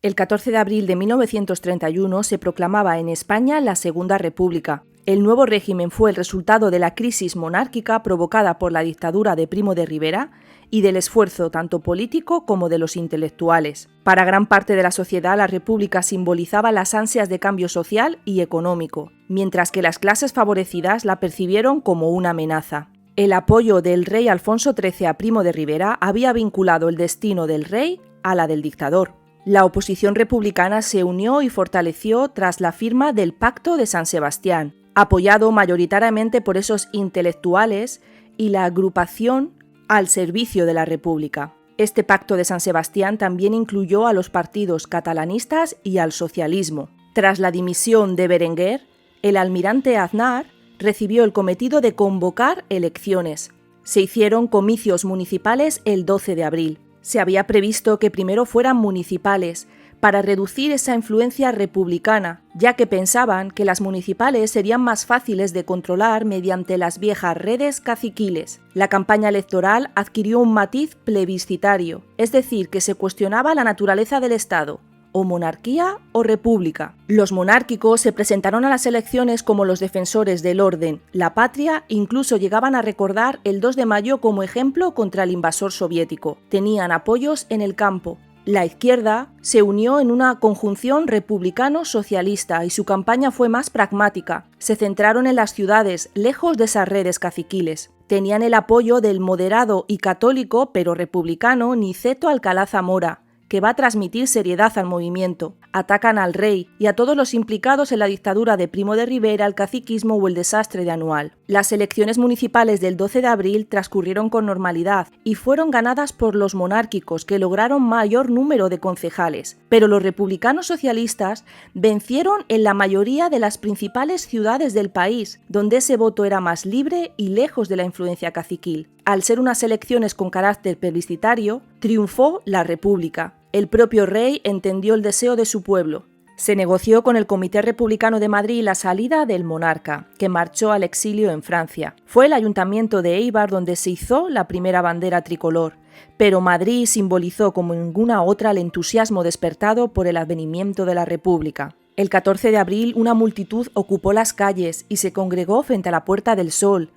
El 14 de abril de 1931 se proclamaba en España la Segunda República. El nuevo régimen fue el resultado de la crisis monárquica provocada por la dictadura de Primo de Rivera y del esfuerzo tanto político como de los intelectuales. Para gran parte de la sociedad, la República simbolizaba las ansias de cambio social y económico, mientras que las clases favorecidas la percibieron como una amenaza. El apoyo del rey Alfonso XIII a Primo de Rivera había vinculado el destino del rey a la del dictador. La oposición republicana se unió y fortaleció tras la firma del Pacto de San Sebastián, apoyado mayoritariamente por esos intelectuales y la agrupación al servicio de la República. Este Pacto de San Sebastián también incluyó a los partidos catalanistas y al socialismo. Tras la dimisión de Berenguer, el almirante Aznar recibió el cometido de convocar elecciones. Se hicieron comicios municipales el 12 de abril. Se había previsto que primero fueran municipales, para reducir esa influencia republicana, ya que pensaban que las municipales serían más fáciles de controlar mediante las viejas redes caciquiles. La campaña electoral adquirió un matiz plebiscitario, es decir, que se cuestionaba la naturaleza del Estado, o monarquía o república. Los monárquicos se presentaron a las elecciones como los defensores del orden, la patria, incluso llegaban a recordar el 2 de mayo como ejemplo contra el invasor soviético. Tenían apoyos en el campo. La izquierda se unió en una conjunción republicano-socialista y su campaña fue más pragmática. Se centraron en las ciudades, lejos de esas redes caciquiles. Tenían el apoyo del moderado y católico, pero republicano, Niceto Alcalá Zamora, que va a transmitir seriedad al movimiento. Atacan al rey y a todos los implicados en la dictadura de Primo de Rivera, el caciquismo o el desastre de Anual. Las elecciones municipales del 12 de abril transcurrieron con normalidad y fueron ganadas por los monárquicos, que lograron mayor número de concejales, pero los republicanos socialistas vencieron en la mayoría de las principales ciudades del país, donde ese voto era más libre y lejos de la influencia caciquil. Al ser unas elecciones con carácter plebiscitario, triunfó la República. El propio rey entendió el deseo de su pueblo. Se negoció con el Comité Republicano de Madrid la salida del monarca, que marchó al exilio en Francia. Fue el Ayuntamiento de Éibar donde se izó la primera bandera tricolor, pero Madrid simbolizó como ninguna otra el entusiasmo despertado por el advenimiento de la República. El 14 de abril una multitud ocupó las calles y se congregó frente a la Puerta del Sol.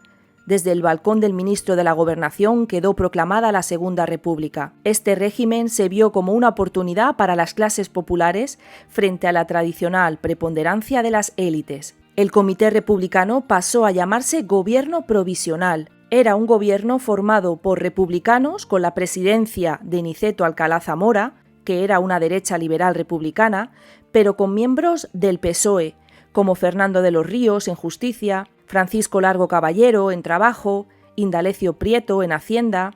Desde el balcón del ministro de la Gobernación quedó proclamada la Segunda República. Este régimen se vio como una oportunidad para las clases populares frente a la tradicional preponderancia de las élites. El Comité Republicano pasó a llamarse Gobierno Provisional. Era un gobierno formado por republicanos con la presidencia de Niceto Alcalá Zamora, que era una derecha liberal republicana, pero con miembros del PSOE, como Fernando de los Ríos en Justicia, Francisco Largo Caballero en Trabajo, Indalecio Prieto en Hacienda,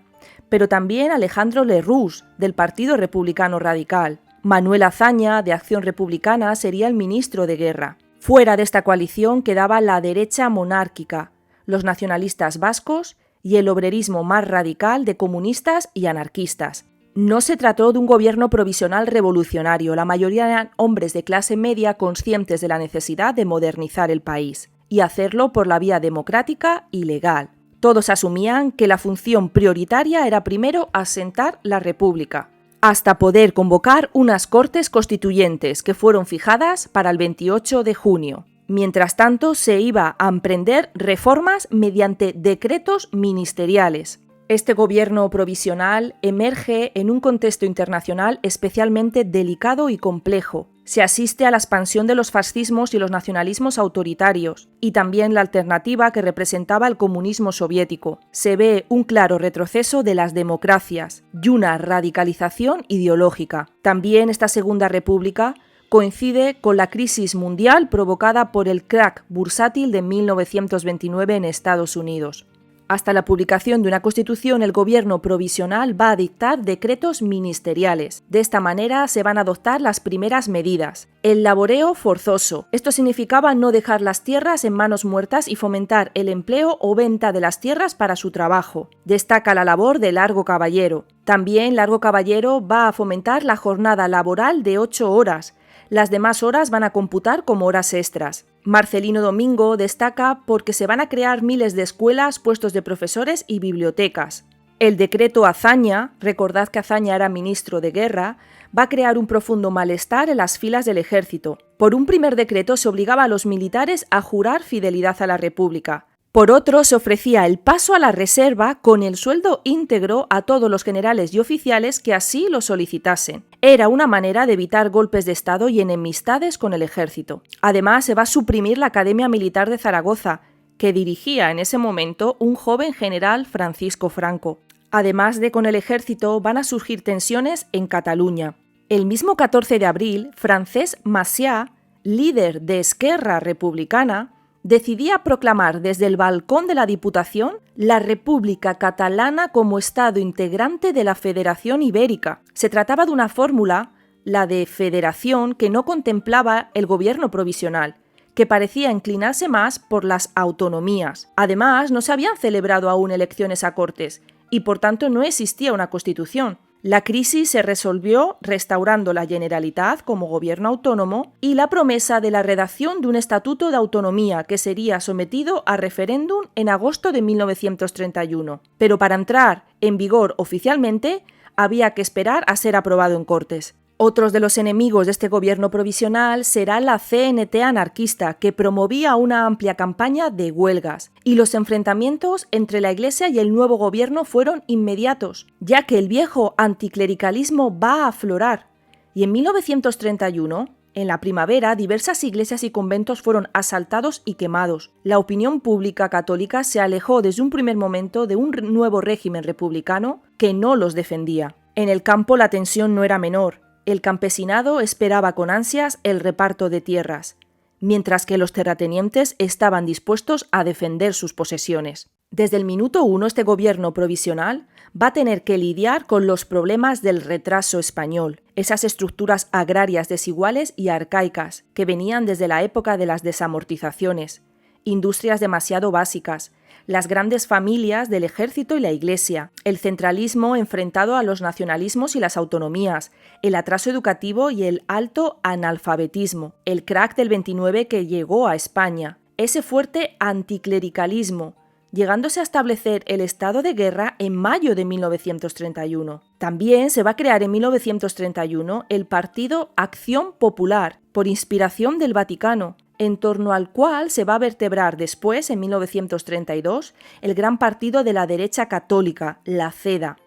pero también Alejandro Lerroux del Partido Republicano Radical. Manuel Azaña de Acción Republicana sería el ministro de Guerra. Fuera de esta coalición quedaba la derecha monárquica, los nacionalistas vascos y el obrerismo más radical de comunistas y anarquistas. No se trató de un gobierno provisional revolucionario, la mayoría eran hombres de clase media conscientes de la necesidad de modernizar el país y hacerlo por la vía democrática y legal. Todos asumían que la función prioritaria era primero asentar la República, hasta poder convocar unas Cortes Constituyentes que fueron fijadas para el 28 de junio. Mientras tanto, se iba a emprender reformas mediante decretos ministeriales. Este gobierno provisional emerge en un contexto internacional especialmente delicado y complejo. Se asiste a la expansión de los fascismos y los nacionalismos autoritarios, y también la alternativa que representaba el comunismo soviético. Se ve un claro retroceso de las democracias y una radicalización ideológica. También esta Segunda República coincide con la crisis mundial provocada por el crack bursátil de 1929 en Estados Unidos. Hasta la publicación de una constitución, el gobierno provisional va a dictar decretos ministeriales. De esta manera se van a adoptar las primeras medidas. El laboreo forzoso. Esto significaba no dejar las tierras en manos muertas y fomentar el empleo o venta de las tierras para su trabajo. Destaca la labor de Largo Caballero. También Largo Caballero va a fomentar la jornada laboral de 8 horas. Las demás horas van a computar como horas extras. Marcelino Domingo destaca porque se van a crear miles de escuelas, puestos de profesores y bibliotecas. El decreto Azaña, recordad que Azaña era ministro de Guerra, va a crear un profundo malestar en las filas del ejército. Por un primer decreto se obligaba a los militares a jurar fidelidad a la República. Por otro, se ofrecía el paso a la reserva con el sueldo íntegro a todos los generales y oficiales que así lo solicitasen. Era una manera de evitar golpes de Estado y enemistades con el ejército. Además, se va a suprimir la Academia Militar de Zaragoza, que dirigía en ese momento un joven general Francisco Franco. Además de con el ejército, van a surgir tensiones en Cataluña. El mismo 14 de abril, Francesc Macià, líder de Esquerra Republicana, decidía proclamar desde el balcón de la Diputación la República Catalana como Estado integrante de la Federación Ibérica. Se trataba de una fórmula, la de federación, que no contemplaba el gobierno provisional, que parecía inclinarse más por las autonomías. Además, no se habían celebrado aún elecciones a Cortes y por tanto no existía una constitución. La crisis se resolvió restaurando la Generalitat como gobierno autónomo y la promesa de la redacción de un estatuto de autonomía que sería sometido a referéndum en agosto de 1931. Pero para entrar en vigor oficialmente había que esperar a ser aprobado en Cortes. Otros de los enemigos de este gobierno provisional será la CNT anarquista, que promovía una amplia campaña de huelgas, y los enfrentamientos entre la Iglesia y el nuevo gobierno fueron inmediatos, ya que el viejo anticlericalismo va a aflorar, y en 1931, en la primavera, diversas iglesias y conventos fueron asaltados y quemados. La opinión pública católica se alejó desde un primer momento de un nuevo régimen republicano que no los defendía. En el campo la tensión no era menor. El campesinado esperaba con ansias el reparto de tierras, mientras que los terratenientes estaban dispuestos a defender sus posesiones. Desde el minuto 1, este gobierno provisional va a tener que lidiar con los problemas del retraso español, esas estructuras agrarias desiguales y arcaicas que venían desde la época de las desamortizaciones, industrias demasiado básicas, las grandes familias del ejército y la iglesia, el centralismo enfrentado a los nacionalismos y las autonomías, el atraso educativo y el alto analfabetismo, el crack del 29 que llegó a España, ese fuerte anticlericalismo, llegándose a establecer el estado de guerra en mayo de 1931. También se va a crear en 1931 el Partido Acción Popular, por inspiración del Vaticano, en torno al cual se va a vertebrar después, en 1932, el gran partido de la derecha católica, la CEDA.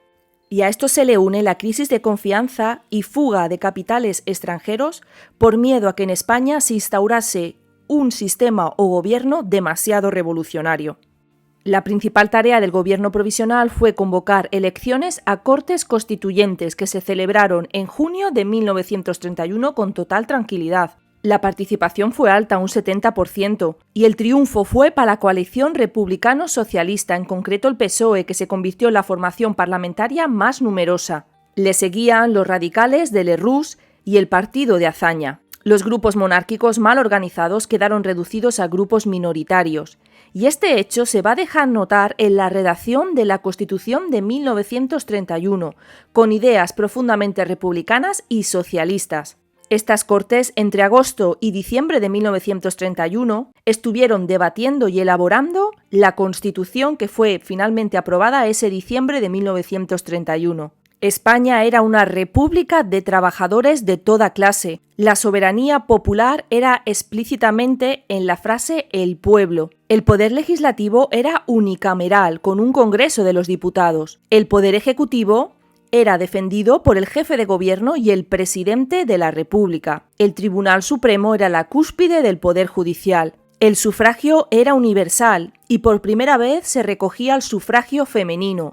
Y a esto se le une la crisis de confianza y fuga de capitales extranjeros por miedo a que en España se instaurase un sistema o gobierno demasiado revolucionario. La principal tarea del gobierno provisional fue convocar elecciones a Cortes Constituyentes que se celebraron en junio de 1931 con total tranquilidad. La participación fue alta, un 70%, y el triunfo fue para la coalición republicano-socialista, en concreto el PSOE, que se convirtió en la formación parlamentaria más numerosa. Le seguían los radicales de Lerroux y el partido de Azaña. Los grupos monárquicos mal organizados quedaron reducidos a grupos minoritarios, y este hecho se va a dejar notar en la redacción de la Constitución de 1931, con ideas profundamente republicanas y socialistas. Estas Cortes, entre agosto y diciembre de 1931, estuvieron debatiendo y elaborando la Constitución que fue finalmente aprobada ese diciembre de 1931. España era una república de trabajadores de toda clase. La soberanía popular era explícitamente en la frase «el pueblo». El poder legislativo era unicameral, con un Congreso de los Diputados. El poder ejecutivo era defendido por el jefe de gobierno y el presidente de la República. El Tribunal Supremo era la cúspide del poder judicial. El sufragio era universal y por primera vez se recogía el sufragio femenino.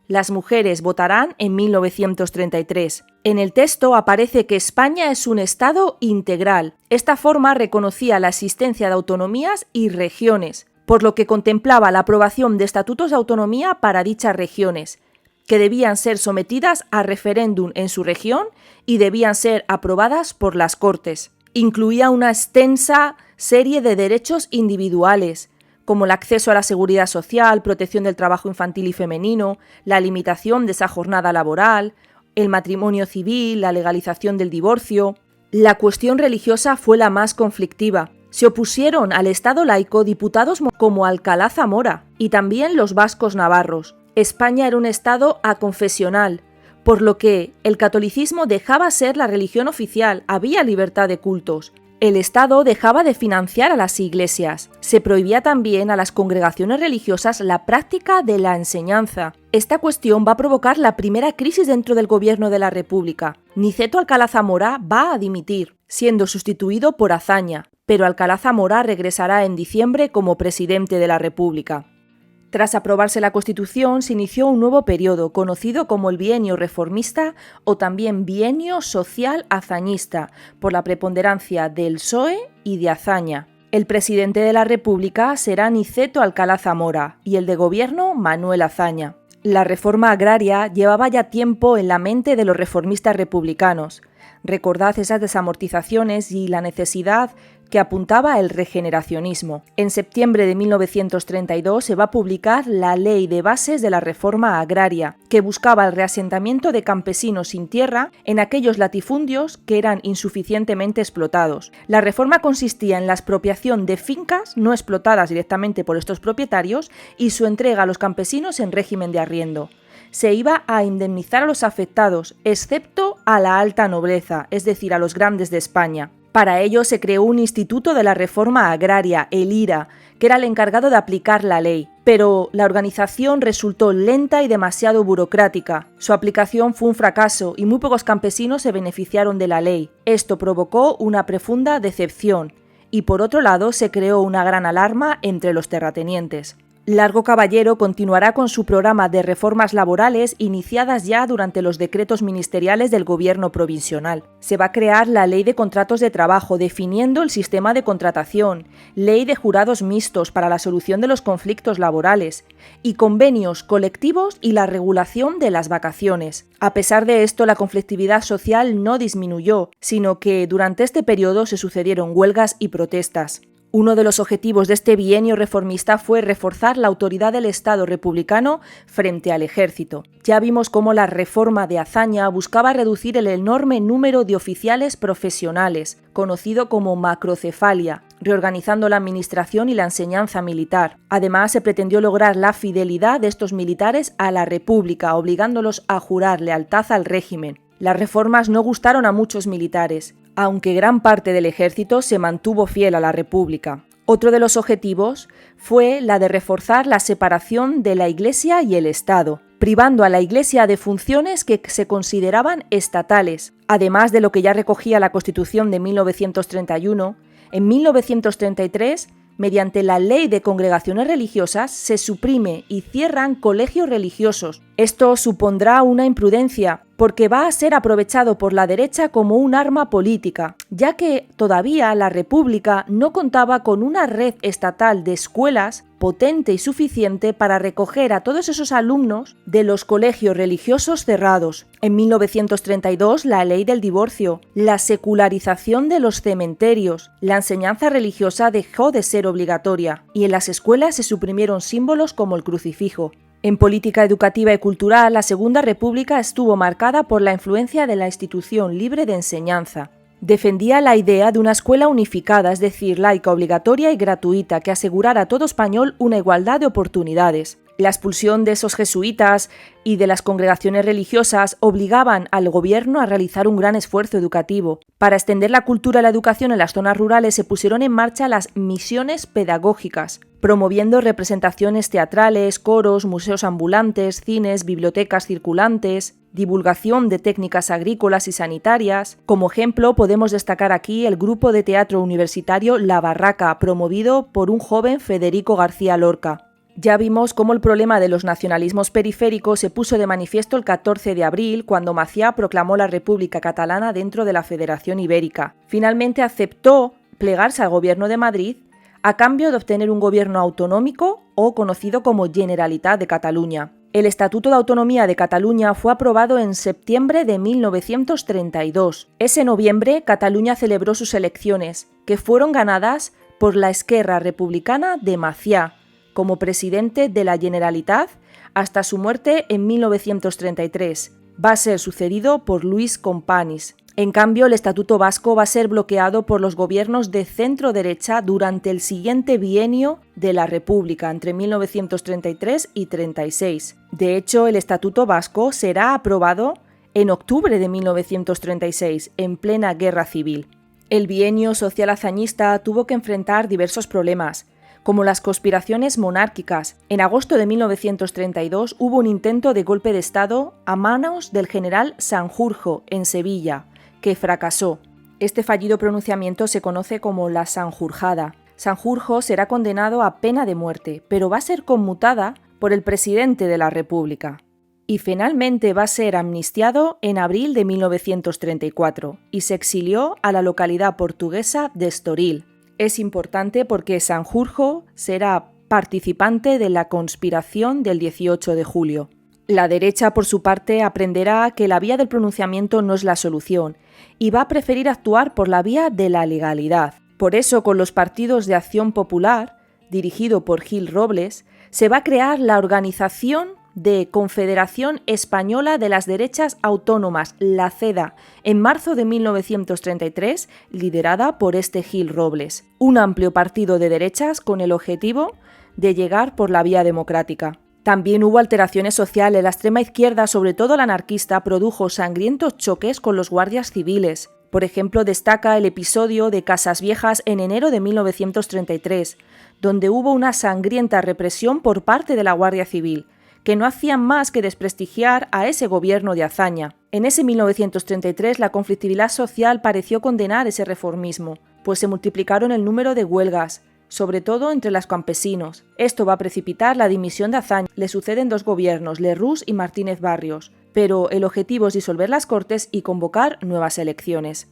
Las mujeres votarán en 1933. En el texto aparece que España es un Estado integral. Esta forma reconocía la existencia de autonomías y regiones, por lo que contemplaba la aprobación de estatutos de autonomía para dichas regiones, que debían ser sometidas a referéndum en su región y debían ser aprobadas por las Cortes. Incluía una extensa serie de derechos individuales, como el acceso a la seguridad social, protección del trabajo infantil y femenino, la limitación de esa jornada laboral, el matrimonio civil, la legalización del divorcio. La cuestión religiosa fue la más conflictiva. Se opusieron al Estado laico diputados como Alcalá Zamora y también los vascos navarros. España era un estado aconfesional, por lo que el catolicismo dejaba ser la religión oficial, había libertad de cultos. El Estado dejaba de financiar a las iglesias. Se prohibía también a las congregaciones religiosas la práctica de la enseñanza. Esta cuestión va a provocar la primera crisis dentro del gobierno de la República. Niceto Alcalá Zamora va a dimitir, siendo sustituido por Azaña, pero Alcalá Zamora regresará en diciembre como presidente de la República. Tras aprobarse la Constitución, se inició un nuevo periodo, conocido como el Bienio Reformista o también Bienio Social Azañista, por la preponderancia del PSOE y de Azaña. El presidente de la República será Niceto Alcalá Zamora y el de gobierno Manuel Azaña. La reforma agraria llevaba ya tiempo en la mente de los reformistas republicanos. Recordad esas desamortizaciones y la necesidad que apuntaba el regeneracionismo. En septiembre de 1932 se va a publicar la Ley de Bases de la Reforma Agraria, que buscaba el reasentamiento de campesinos sin tierra en aquellos latifundios que eran insuficientemente explotados. La reforma consistía en la expropiación de fincas no explotadas directamente por estos propietarios y su entrega a los campesinos en régimen de arriendo. Se iba a indemnizar a los afectados, excepto a la alta nobleza, es decir, a los grandes de España. Para ello se creó un Instituto de la Reforma Agraria, el IRA, que era el encargado de aplicar la ley. Pero la organización resultó lenta y demasiado burocrática. Su aplicación fue un fracaso y muy pocos campesinos se beneficiaron de la ley. Esto provocó una profunda decepción y por otro lado se creó una gran alarma entre los terratenientes. Largo Caballero continuará con su programa de reformas laborales iniciadas ya durante los decretos ministeriales del gobierno provisional. Se va a crear la Ley de Contratos de Trabajo, definiendo el sistema de contratación, Ley de Jurados Mixtos para la solución de los conflictos laborales, y convenios colectivos y la regulación de las vacaciones. A pesar de esto, la conflictividad social no disminuyó, sino que durante este periodo se sucedieron huelgas y protestas. Uno de los objetivos de este bienio reformista fue reforzar la autoridad del Estado republicano frente al ejército. Ya vimos cómo la reforma de Azaña buscaba reducir el enorme número de oficiales profesionales, conocido como macrocefalia, reorganizando la administración y la enseñanza militar. Además, se pretendió lograr la fidelidad de estos militares a la República, obligándolos a jurar lealtad al régimen. Las reformas no gustaron a muchos militares, aunque gran parte del ejército se mantuvo fiel a la República. Otro de los objetivos fue la de reforzar la separación de la Iglesia y el Estado, privando a la Iglesia de funciones que se consideraban estatales. Además de lo que ya recogía la Constitución de 1931, en 1933, mediante la Ley de Congregaciones Religiosas, se suprime y cierran colegios religiosos. Esto supondrá una imprudencia, porque va a ser aprovechado por la derecha como un arma política, ya que todavía la República no contaba con una red estatal de escuelas potente y suficiente para recoger a todos esos alumnos de los colegios religiosos cerrados. En 1932, la ley del divorcio, la secularización de los cementerios, la enseñanza religiosa dejó de ser obligatoria y en las escuelas se suprimieron símbolos como el crucifijo. En política educativa y cultural, la Segunda República estuvo marcada por la influencia de la institución libre de enseñanza. Defendía la idea de una escuela unificada, es decir, laica, obligatoria y gratuita, que asegurara a todo español una igualdad de oportunidades. La expulsión de esos jesuitas y de las congregaciones religiosas obligaban al gobierno a realizar un gran esfuerzo educativo. Para extender la cultura y la educación en las zonas rurales se pusieron en marcha las misiones pedagógicas, promoviendo representaciones teatrales, coros, museos ambulantes, cines, bibliotecas circulantes, divulgación de técnicas agrícolas y sanitarias. Como ejemplo, podemos destacar aquí el grupo de teatro universitario La Barraca, promovido por un joven Federico García Lorca. Ya vimos cómo el problema de los nacionalismos periféricos se puso de manifiesto el 14 de abril, cuando Macià proclamó la República Catalana dentro de la Federación Ibérica. Finalmente aceptó plegarse al gobierno de Madrid a cambio de obtener un gobierno autonómico o conocido como Generalitat de Cataluña. El Estatuto de Autonomía de Cataluña fue aprobado en septiembre de 1932. Ese noviembre, Cataluña celebró sus elecciones, que fueron ganadas por la Esquerra Republicana de Macià, como presidente de la Generalitat hasta su muerte en 1933. Va a ser sucedido por Lluís Companys. En cambio, el Estatuto Vasco va a ser bloqueado por los gobiernos de centro-derecha durante el siguiente bienio de la República, entre 1933 y 36. De hecho, el Estatuto Vasco será aprobado en octubre de 1936, en plena guerra civil. El bienio social hazañista tuvo que enfrentar diversos problemas, como las conspiraciones monárquicas. En agosto de 1932 hubo un intento de golpe de Estado a manos del general Sanjurjo en Sevilla, que fracasó. Este fallido pronunciamiento se conoce como la Sanjurjada. Sanjurjo será condenado a pena de muerte, pero va a ser conmutada por el presidente de la República. Y finalmente va a ser amnistiado en abril de 1934 y se exilió a la localidad portuguesa de Estoril. Es importante porque Sanjurjo será participante de la conspiración del 18 de julio. La derecha, por su parte, aprenderá que la vía del pronunciamiento no es la solución y va a preferir actuar por la vía de la legalidad. Por eso, con los partidos de Acción Popular, dirigido por Gil Robles, se va a crear la organización de Confederación Española de las Derechas Autónomas, la CEDA, en marzo de 1933, liderada por Gil Robles, un amplio partido de derechas con el objetivo de llegar por la vía democrática. También hubo alteraciones sociales. La extrema izquierda, sobre todo la anarquista, produjo sangrientos choques con los guardias civiles. Por ejemplo, destaca el episodio de Casas Viejas en enero de 1933, donde hubo una sangrienta represión por parte de la Guardia Civil, que no hacían más que desprestigiar a ese gobierno de hazaña. En ese 1933 la conflictividad social pareció condenar ese reformismo, pues se multiplicaron el número de huelgas, sobre todo entre los campesinos. Esto va a precipitar la dimisión de Azaña. Le suceden dos gobiernos, Lerroux y Martínez Barrios, pero el objetivo es disolver las Cortes y convocar nuevas elecciones.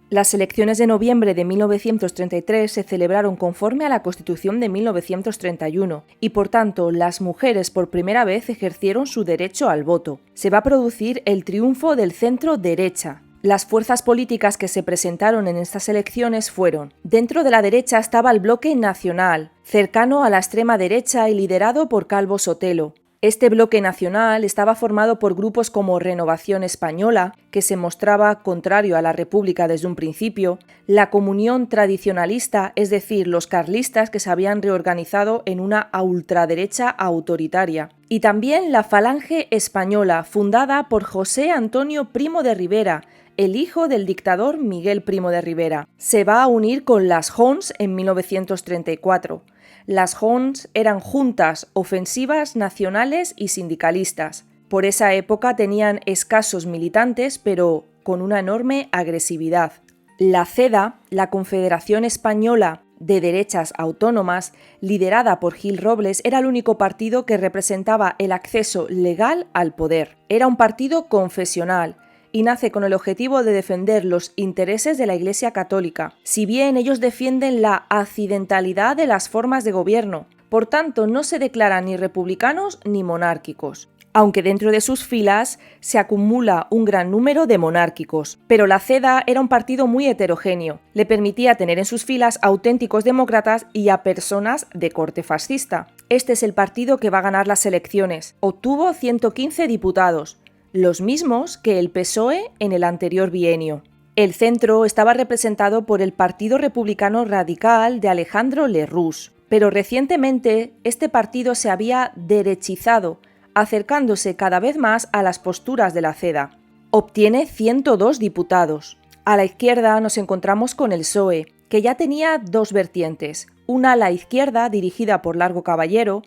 Las elecciones de noviembre de 1933 se celebraron conforme a la Constitución de 1931 y, por tanto, las mujeres por primera vez ejercieron su derecho al voto. Se va a producir el triunfo del centro-derecha. Las fuerzas políticas que se presentaron en estas elecciones fueron: dentro de la derecha estaba el Bloque Nacional, cercano a la extrema derecha y liderado por Calvo Sotelo. Este bloque nacional estaba formado por grupos como Renovación Española, que se mostraba contrario a la República desde un principio, la Comunión Tradicionalista, es decir, los carlistas que se habían reorganizado en una ultraderecha autoritaria, y también la Falange Española, fundada por José Antonio Primo de Rivera, el hijo del dictador Miguel Primo de Rivera. Se va a unir con las Junts en 1934. Las Junts eran juntas ofensivas nacionales y sindicalistas. Por esa época tenían escasos militantes, pero con una enorme agresividad. La CEDA, la Confederación Española de Derechas Autónomas, liderada por Gil Robles, era el único partido que representaba el acceso legal al poder. Era un partido confesional y nace con el objetivo de defender los intereses de la Iglesia Católica, si bien ellos defienden la accidentalidad de las formas de gobierno. Por tanto, no se declaran ni republicanos ni monárquicos, aunque dentro de sus filas se acumula un gran número de monárquicos. Pero la CEDA era un partido muy heterogéneo, le permitía tener en sus filas auténticos demócratas y a personas de corte fascista. Este es el partido que va a ganar las elecciones. Obtuvo 115 diputados, los mismos que el PSOE en el anterior bienio. El centro estaba representado por el Partido Republicano Radical de Alejandro Lerroux, pero recientemente este partido se había derechizado, acercándose cada vez más a las posturas de la CEDA. Obtiene 102 diputados. A la izquierda nos encontramos con el PSOE, que ya tenía dos vertientes, una ala izquierda dirigida por Largo Caballero,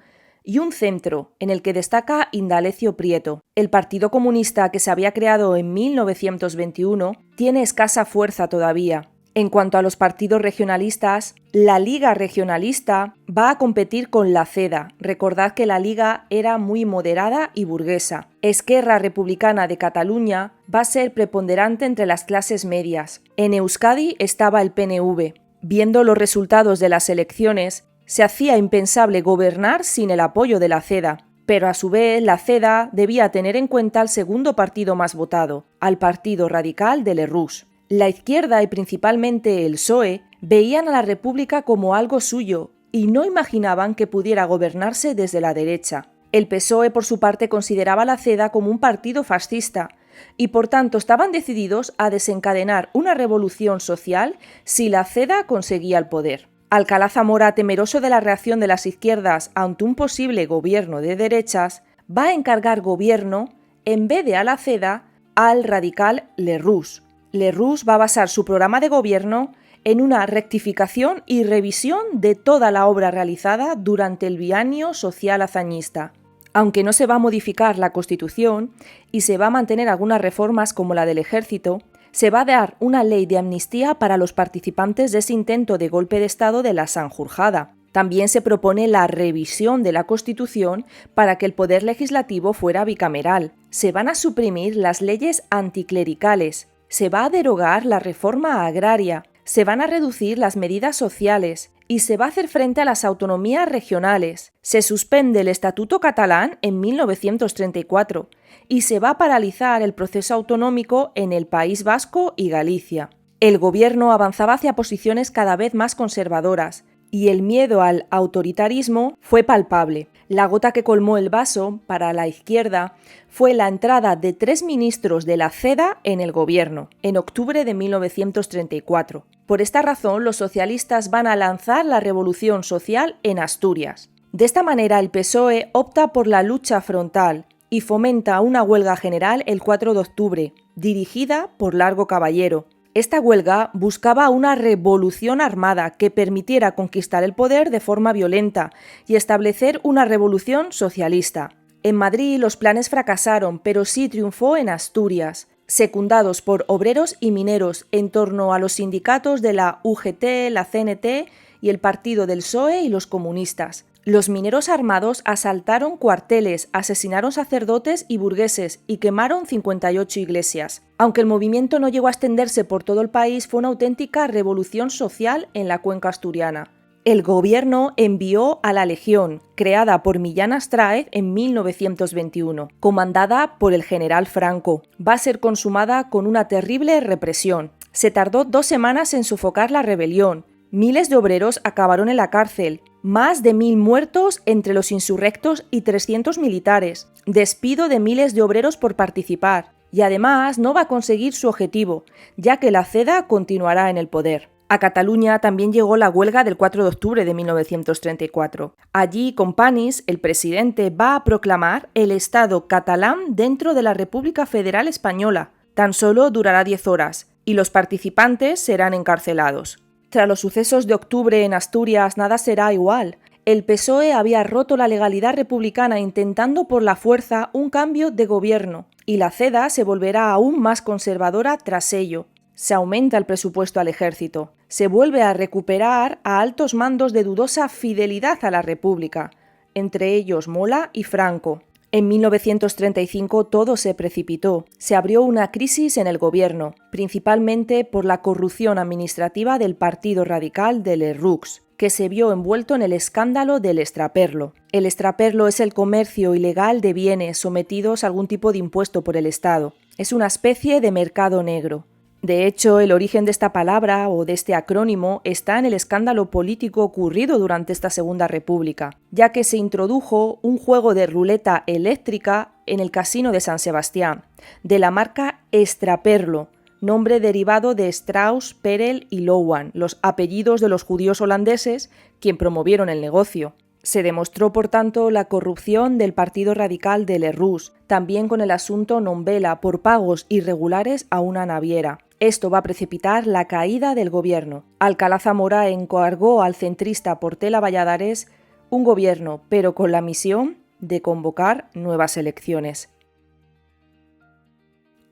y un centro, en el que destaca Indalecio Prieto. El Partido Comunista, que se había creado en 1921, tiene escasa fuerza todavía. En cuanto a los partidos regionalistas, la Liga Regionalista va a competir con la CEDA. Recordad que la Liga era muy moderada y burguesa. Esquerra Republicana de Cataluña va a ser preponderante entre las clases medias. En Euskadi estaba el PNV. Viendo los resultados de las elecciones, se hacía impensable gobernar sin el apoyo de la CEDA, pero a su vez la CEDA debía tener en cuenta al segundo partido más votado, al Partido Radical de Lerroux. La izquierda y principalmente el PSOE veían a la República como algo suyo y no imaginaban que pudiera gobernarse desde la derecha. El PSOE, por su parte, consideraba a la CEDA como un partido fascista y por tanto estaban decididos a desencadenar una revolución social si la CEDA conseguía el poder. Alcalá Zamora, temeroso de la reacción de las izquierdas ante un posible gobierno de derechas, va a encargar gobierno, en vez de a la CEDA, al radical Lerroux. Lerroux va a basar su programa de gobierno en una rectificación y revisión de toda la obra realizada durante el bienio social hazañista. Aunque no se va a modificar la Constitución y se va a mantener algunas reformas como la del Ejército, se va a dar una ley de amnistía para los participantes de ese intento de golpe de Estado de la Sanjurjada. También se propone la revisión de la Constitución para que el poder legislativo fuera bicameral. Se van a suprimir las leyes anticlericales. Se va a derogar la reforma agraria. Se van a reducir las medidas sociales y se va a hacer frente a las autonomías regionales. Se suspende el Estatuto catalán en 1934 y se va a paralizar el proceso autonómico en el País Vasco y Galicia. El gobierno avanzaba hacia posiciones cada vez más conservadoras y el miedo al autoritarismo fue palpable. La gota que colmó el vaso para la izquierda fue la entrada de 3 ministros de la CEDA en el gobierno, en octubre de 1934. Por esta razón, los socialistas van a lanzar la revolución social en Asturias. De esta manera, el PSOE opta por la lucha frontal y fomenta una huelga general el 4 de octubre, dirigida por Largo Caballero. Esta huelga buscaba una revolución armada que permitiera conquistar el poder de forma violenta y establecer una revolución socialista. En Madrid los planes fracasaron, pero sí triunfó en Asturias, secundados por obreros y mineros en torno a los sindicatos de la UGT, la CNT y el partido del PSOE y los comunistas. Los mineros armados asaltaron cuarteles, asesinaron sacerdotes y burgueses y quemaron 58 iglesias. Aunque el movimiento no llegó a extenderse por todo el país, fue una auténtica revolución social en la cuenca asturiana. El gobierno envió a la Legión, creada por Millán Astráez en 1921, comandada por el general Franco. Va a ser consumada con una terrible represión. Se tardó 2 semanas en sofocar la rebelión. Miles de obreros acabaron en la cárcel, más de 1000 muertos entre los insurrectos y 300 militares, despido de miles de obreros por participar, y además no va a conseguir su objetivo, ya que la CEDA continuará en el poder. A Cataluña también llegó la huelga del 4 de octubre de 1934. Allí, Companys, el presidente, va a proclamar el Estado catalán dentro de la República Federal Española. Tan solo durará 10 horas, y los participantes serán encarcelados. Tras los sucesos de octubre en Asturias, nada será igual. El PSOE había roto la legalidad republicana intentando por la fuerza un cambio de gobierno, y la CEDA se volverá aún más conservadora tras ello. Se aumenta el presupuesto al ejército. Se vuelve a recuperar a altos mandos de dudosa fidelidad a la República, entre ellos Mola y Franco. En 1935 todo se precipitó. Se abrió una crisis en el gobierno, principalmente por la corrupción administrativa del Partido Radical de Lerroux, que se vio envuelto en el escándalo del extraperlo. El extraperlo es el comercio ilegal de bienes sometidos a algún tipo de impuesto por el Estado. Es una especie de mercado negro. De hecho, el origen de esta palabra o de este acrónimo está en el escándalo político ocurrido durante esta Segunda República, ya que se introdujo un juego de ruleta eléctrica en el Casino de San Sebastián, de la marca Extraperlo, nombre derivado de Strauss, Perel y Louwan, los apellidos de los judíos holandeses, quien promovieron el negocio. Se demostró, por tanto, la corrupción del Partido Radical de Lerroux, también con el asunto Nombela por pagos irregulares a una naviera. Esto va a precipitar la caída del gobierno. Alcalá Zamora encargó al centrista Portela Valladares un gobierno, pero con la misión de convocar nuevas elecciones.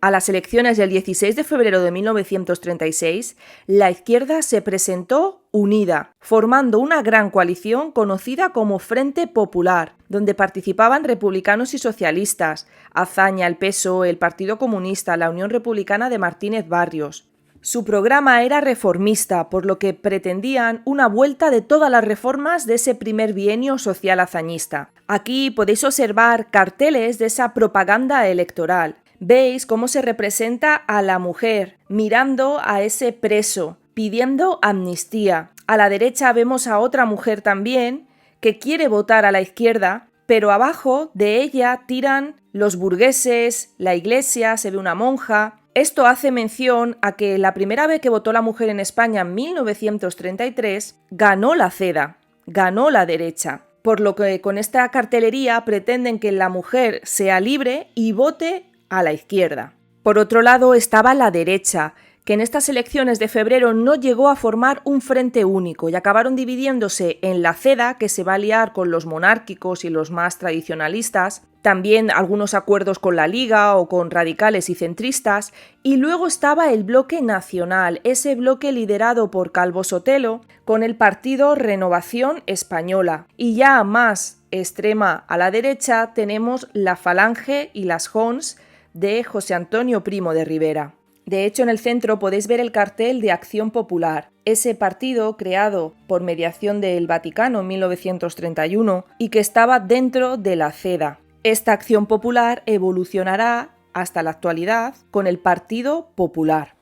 A las elecciones del 16 de febrero de 1936, la izquierda se presentó unida, formando una gran coalición conocida como Frente Popular, donde participaban republicanos y socialistas, Azaña, el PSOE, el Partido Comunista, la Unión Republicana de Martínez Barrios. Su programa era reformista, por lo que pretendían una vuelta de todas las reformas de ese primer bienio social hazañista. Aquí podéis observar carteles de esa propaganda electoral. Veis cómo se representa a la mujer mirando a ese preso, pidiendo amnistía. A la derecha vemos a otra mujer también que quiere votar a la izquierda, pero abajo de ella tiran los burgueses, la iglesia, se ve una monja. Esto hace mención a que la primera vez que votó la mujer en España en 1933, ganó la CEDA, ganó la derecha. Por lo que con esta cartelería pretenden que la mujer sea libre y vote a la izquierda. Por otro lado estaba la derecha, que en estas elecciones de febrero no llegó a formar un frente único y acabaron dividiéndose en la CEDA, que se va a aliar con los monárquicos y los más tradicionalistas, también algunos acuerdos con la Liga o con radicales y centristas, y luego estaba el bloque nacional, ese bloque liderado por Calvo Sotelo, con el partido Renovación Española. Y ya más extrema a la derecha tenemos la Falange y las Jons de José Antonio Primo de Rivera. De hecho, en el centro podéis ver el cartel de Acción Popular, ese partido creado por mediación del Vaticano en 1931 y que estaba dentro de la CEDA. Esta Acción Popular evolucionará hasta la actualidad con el Partido Popular.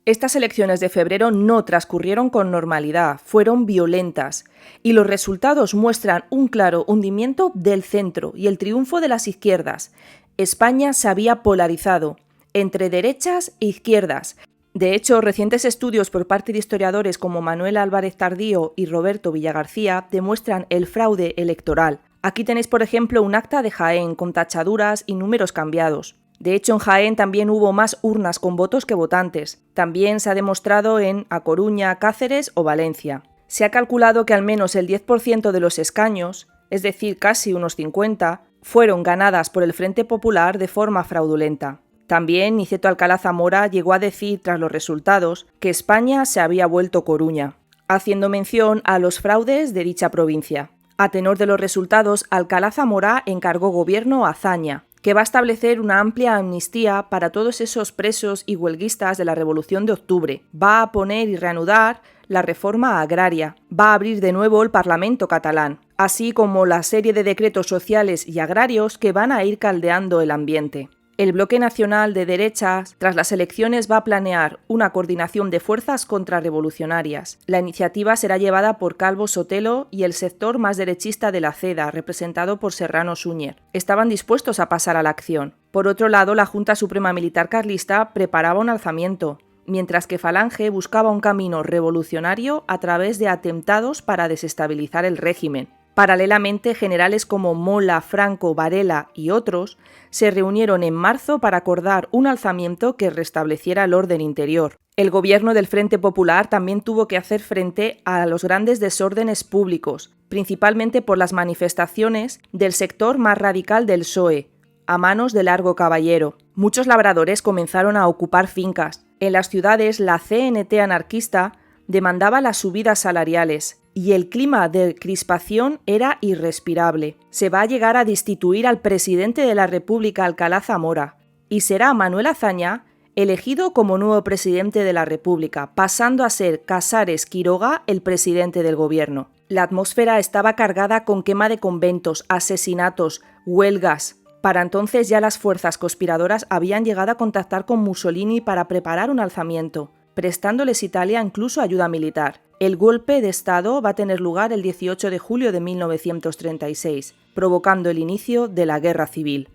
Estas elecciones de febrero no transcurrieron con normalidad, fueron violentas y los resultados muestran un claro hundimiento del centro y el triunfo de las izquierdas. España se había polarizado entre derechas e izquierdas. De hecho, recientes estudios por parte de historiadores como Manuel Álvarez Tardío y Roberto Villagarcía demuestran el fraude electoral. Aquí tenéis, por ejemplo, un acta de Jaén con tachaduras y números cambiados. De hecho, en Jaén también hubo más urnas con votos que votantes. También se ha demostrado en A Coruña, Cáceres o Valencia. Se ha calculado que al menos el 10% de los escaños, es decir, casi unos 50, fueron ganadas por el Frente Popular de forma fraudulenta. También Niceto Alcalá Zamora llegó a decir tras los resultados que España se había vuelto Coruña, haciendo mención a los fraudes de dicha provincia. A tenor de los resultados, Alcalá Zamora encargó gobierno a Azaña, que va a establecer una amplia amnistía para todos esos presos y huelguistas de la Revolución de Octubre. Va a poner y reanudar la reforma agraria. Va a abrir de nuevo el Parlamento catalán, así como la serie de decretos sociales y agrarios que van a ir caldeando el ambiente. El bloque nacional de derechas, tras las elecciones, va a planear una coordinación de fuerzas contrarrevolucionarias. La iniciativa será llevada por Calvo Sotelo y el sector más derechista de la CEDA, representado por Serrano Súñer. Estaban dispuestos a pasar a la acción. Por otro lado, la Junta Suprema Militar Carlista preparaba un alzamiento, mientras que Falange buscaba un camino revolucionario a través de atentados para desestabilizar el régimen. Paralelamente, generales como Mola, Franco, Varela y otros se reunieron en marzo para acordar un alzamiento que restableciera el orden interior. El gobierno del Frente Popular también tuvo que hacer frente a los grandes desórdenes públicos, principalmente por las manifestaciones del sector más radical del PSOE, a manos de Largo Caballero. Muchos labradores comenzaron a ocupar fincas. En las ciudades, la CNT anarquista demandaba las subidas salariales y el clima de crispación era irrespirable. Se va a llegar a destituir al presidente de la República, Alcalá Zamora, y será Manuel Azaña elegido como nuevo presidente de la República, pasando a ser Casares Quiroga el presidente del gobierno. La atmósfera estaba cargada con quema de conventos, asesinatos, huelgas. Para entonces ya las fuerzas conspiradoras habían llegado a contactar con Mussolini para preparar un alzamiento, prestándoles Italia incluso ayuda militar. El golpe de Estado va a tener lugar el 18 de julio de 1936, provocando el inicio de la Guerra Civil.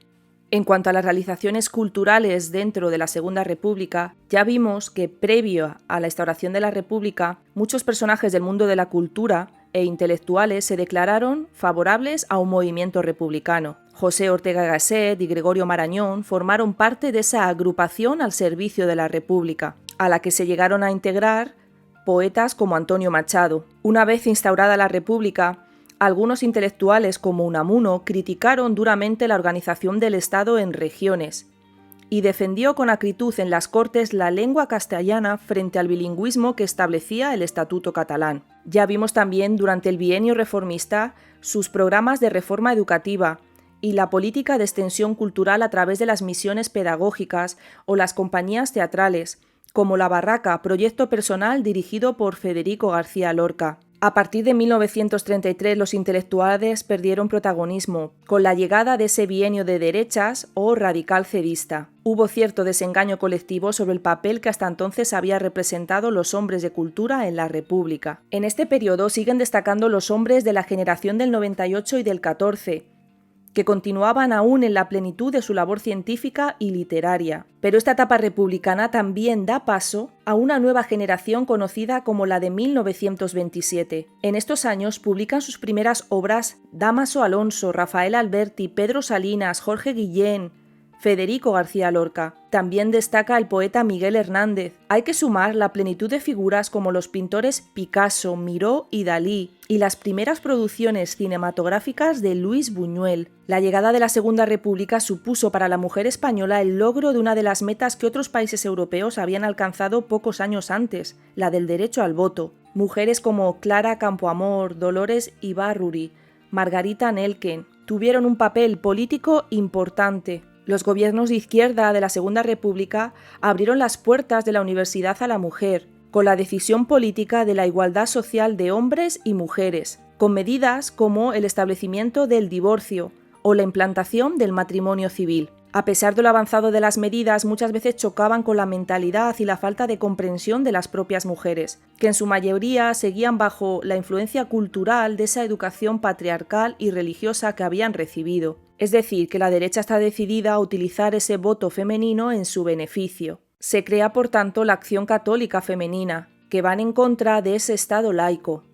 En cuanto a las realizaciones culturales dentro de la Segunda República, ya vimos que previo a la instauración de la República, muchos personajes del mundo de la cultura e intelectuales se declararon favorables a un movimiento republicano. José Ortega y Gasset y Gregorio Marañón formaron parte de esa agrupación al servicio de la República, a la que se llegaron a integrar poetas como Antonio Machado. Una vez instaurada la República, algunos intelectuales como Unamuno criticaron duramente la organización del Estado en regiones y defendió con acritud en las Cortes la lengua castellana frente al bilingüismo que establecía el Estatuto catalán. Ya vimos también durante el bienio reformista sus programas de reforma educativa y la política de extensión cultural a través de las misiones pedagógicas o las compañías teatrales, como La Barraca, proyecto personal dirigido por Federico García Lorca. A partir de 1933 los intelectuales perdieron protagonismo, con la llegada de ese bienio de derechas o radical cedista. Hubo cierto desengaño colectivo sobre el papel que hasta entonces había representado los hombres de cultura en la República. En este periodo siguen destacando los hombres de la generación del 98 y del 14, que continuaban aún en la plenitud de su labor científica y literaria. Pero esta etapa republicana también da paso a una nueva generación conocida como la de 1927. En estos años publican sus primeras obras Dámaso Alonso, Rafael Alberti, Pedro Salinas, Jorge Guillén, Federico García Lorca. También destaca el poeta Miguel Hernández. Hay que sumar la plenitud de figuras como los pintores Picasso, Miró y Dalí, y las primeras producciones cinematográficas de Luis Buñuel. La llegada de la Segunda República supuso para la mujer española el logro de una de las metas que otros países europeos habían alcanzado pocos años antes, la del derecho al voto. Mujeres como Clara Campoamor, Dolores Ibárruri, Margarita Nelken tuvieron un papel político importante. Los gobiernos de izquierda de la Segunda República abrieron las puertas de la universidad a la mujer, con la decisión política de la igualdad social de hombres y mujeres, con medidas como el establecimiento del divorcio o la implantación del matrimonio civil. A pesar de lo avanzado de las medidas, muchas veces chocaban con la mentalidad y la falta de comprensión de las propias mujeres, que en su mayoría seguían bajo la influencia cultural de esa educación patriarcal y religiosa que habían recibido. Es decir, que la derecha está decidida a utilizar ese voto femenino en su beneficio. Se crea, por tanto, la Acción Católica Femenina, que van en contra de ese Estado laico.